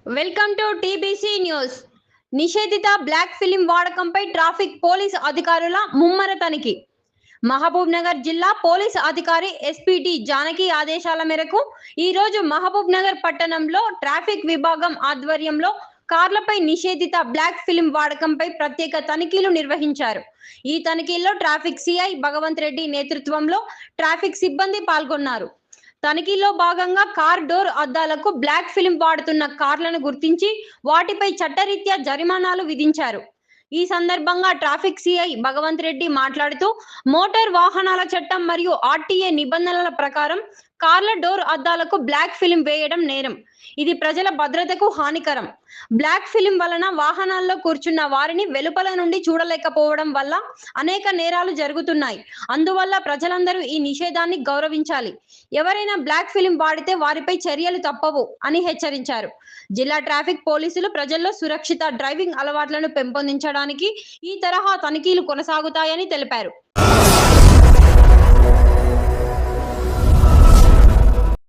Welcome to TBC news. నిషేధిత black film వాడకంపై traffic police అధికారుల ముమ్మర తనిఖీ. మహబూబ్ నగర్ జిల్లా పోలీస్ అధికారి ఎస్పీటీ జానకి ఆదేశాల మేరకు ఈ రోజు మహబూబ్ నగర్ పట్టణంలో ట్రాఫిక్ విభాగం ఆధ్వర్యంలో కార్లపై నిషేధిత బ్లాక్ ఫిలిం వాడకంపై ప్రత్యేక తనిఖీలు నిర్వహించారు. ఈ తనిఖీల్లో ట్రాఫిక్ సిఐ భగవంత్ రెడ్డి నేతృత్వంలో ట్రాఫిక్ సిబ్బంది పాల్గొన్నారు. తనిఖీలో భాగంగా కార్ డోర్ అద్దాలకు బ్లాక్ ఫిలిం వాడుతున్న కార్లను గుర్తించి వాటిపై చట్టరీత్యా జరిమానాలు విధించారు. ఈ సందర్భంగా ట్రాఫిక్ సిఐ భగవంత్ రెడ్డి మాట్లాడుతూ మోటార్ వాహనాల చట్టం మరియు ఆర్టీఏ నిబంధనల ప్రకారం కార్ల డోర్ అద్దాలకు బ్లాక్ ఫిలిం వేయడం నేరం. ఇది ప్రజల భద్రతకు హానికరం. బ్లాక్ ఫిలిం వలన వాహనాల్లో కూర్చున్న వారిని వెలుపల నుండి చూడలేకపోవడం వల్ల అనేక నేరాలు జరుగుతున్నాయి. అందువల్ల ప్రజలందరూ ఈ నిషేధాన్ని గౌరవించాలి. ఎవరైనా బ్లాక్ ఫిలిం వాడితే వారిపై చర్యలు తప్పవు అని హెచ్చరించారు. జిల్లా ట్రాఫిక్ పోలీసులు ప్రజల్లో సురక్షిత డ్రైవింగ్ అలవాట్లను పెంపొందించడానికి ఈ తరహా తనిఖీలు కొనసాగుతాయని తెలిపారు.